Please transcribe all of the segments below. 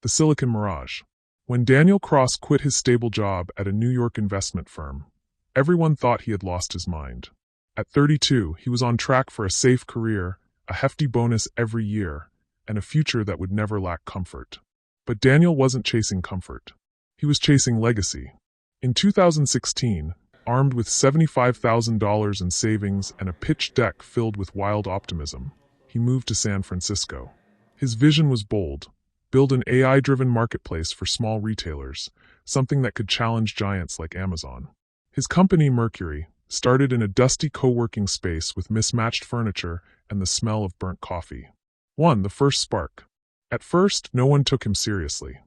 The Silicon Mirage. When Daniel Cross quit his stable job at a New York investment firm, everyone thought he had lost his mind. At 32, he was on track for a safe career, a hefty bonus every year, and a future that would never lack comfort. But Daniel wasn't chasing comfort. He was chasing legacy. In 2016, armed with $75,000 in savings and a pitch deck filled with wild optimism, he moved to San Francisco. His vision was bold: build an AI-driven marketplace for small retailers, something that could challenge giants like Amazon. His company, Mercury, started in a dusty co-working space with mismatched furniture and the smell of burnt coffee. The first spark. At first, no one took him seriously.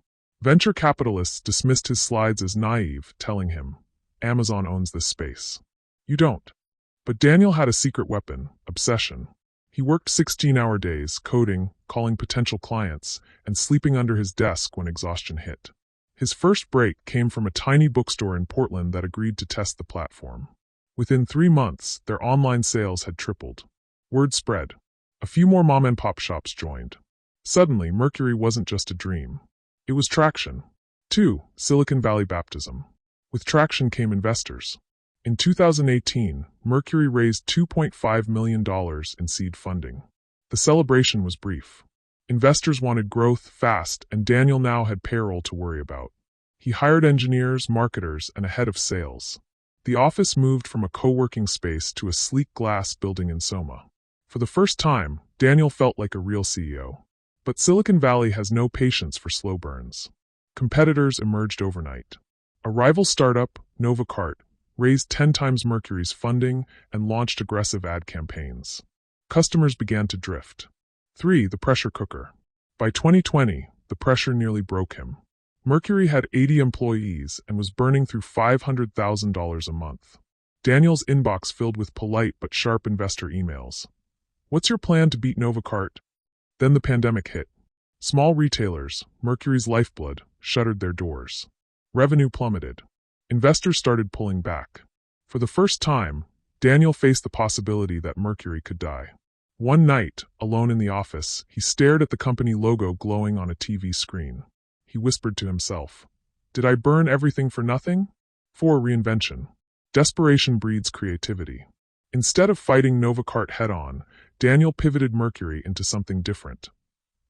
Venture capitalists dismissed his slides as naive, telling him, "Amazon owns this space. You don't." But Daniel had a secret weapon: obsession. He worked 16-hour days, coding, calling potential clients, and sleeping under his desk when exhaustion hit. His first break came from a tiny bookstore in Portland that agreed to test the platform. Within 3 months, their online sales had tripled. Word spread. A few more mom-and-pop shops joined. Suddenly, Mercury wasn't just a dream. It was traction. 2. Silicon Valley baptism. With traction came investors. In 2018, Mercury raised $2.5 million in seed funding. The celebration was brief. Investors wanted growth fast, and Daniel now had payroll to worry about. He hired engineers, marketers, and a head of sales. The office moved from a co-working space to a sleek glass building in Soma. For the first time, Daniel felt like a real CEO. But Silicon Valley has no patience for slow burns. Competitors emerged overnight. A rival startup, NovaCart, raised 10 times Mercury's funding and launched aggressive ad campaigns. Customers began to drift. 3. The pressure cooker. By 2020, the pressure nearly broke him. Mercury had 80 employees and was burning through $500,000 a month. Daniel's inbox filled with polite but sharp investor emails. "What's your plan to beat NovaCart?" Then the pandemic hit. Small retailers, Mercury's lifeblood, shuttered their doors. Revenue plummeted. Investors started pulling back. For the first time, Daniel faced the possibility that Mercury could die. One night, alone in the office, he stared at the company logo glowing on a TV screen. He whispered to himself, "Did I burn everything for nothing?" 4. Reinvention. Desperation breeds creativity. Instead of fighting NovaCart head-on, Daniel pivoted Mercury into something different: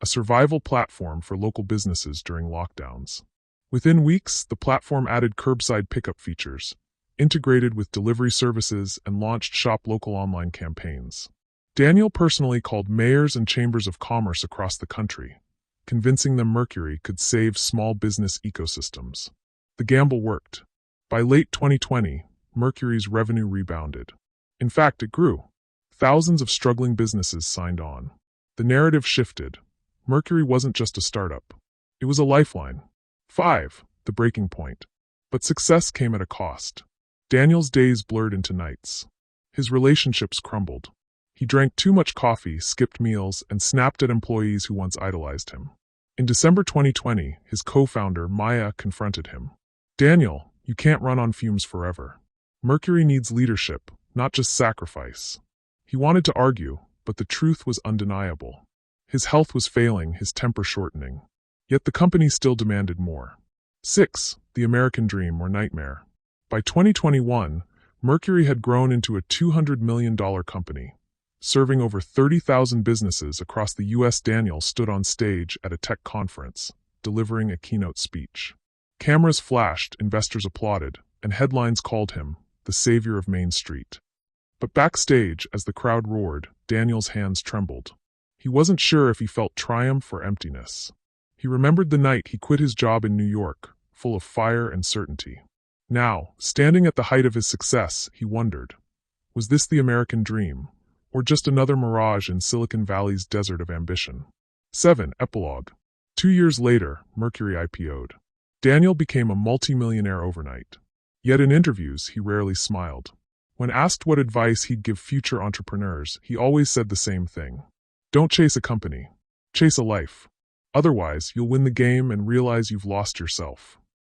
a survival platform for local businesses during lockdowns. Within weeks, the platform added curbside pickup features, integrated with delivery services, and launched Shop Local online campaigns. Daniel personally called mayors and chambers of commerce across the country, convincing them Mercury could save small business ecosystems. The gamble worked. By late 2020, Mercury's revenue rebounded. In fact, it grew. Thousands of struggling businesses signed on. The narrative shifted. Mercury wasn't just a startup. It was a lifeline. 5. The breaking point. But success came at a cost. Daniel's days blurred into nights. His relationships crumbled. He drank too much coffee, skipped meals, and snapped at employees who once idolized him. In December 2020, his co-founder, Maya, confronted him. "Daniel, you can't run on fumes forever. Mercury needs leadership, not just sacrifice." He wanted to argue, but the truth was undeniable. His health was failing, his temper shortening. Yet the company still demanded more. 6. The American dream or nightmare. By 2021, Mercury had grown into a $200 million company. Serving over 30,000 businesses across the U.S., Daniel stood on stage at a tech conference, delivering a keynote speech. Cameras flashed, investors applauded, and headlines called him the savior of Main Street. But backstage, as the crowd roared, Daniel's hands trembled. He wasn't sure if he felt triumph or emptiness. He remembered the night he quit his job in New York, full of fire and certainty. Now, standing at the height of his success, he wondered, was this the American dream, or just another mirage in Silicon Valley's desert of ambition? 7. Epilogue. 2 years later, Mercury IPO'd. Daniel became a multi-millionaire overnight. Yet in interviews, he rarely smiled. When asked what advice he'd give future entrepreneurs, he always said the same thing. Don't chase a company. Chase a life. Otherwise, you'll win the game and realize you've lost yourself.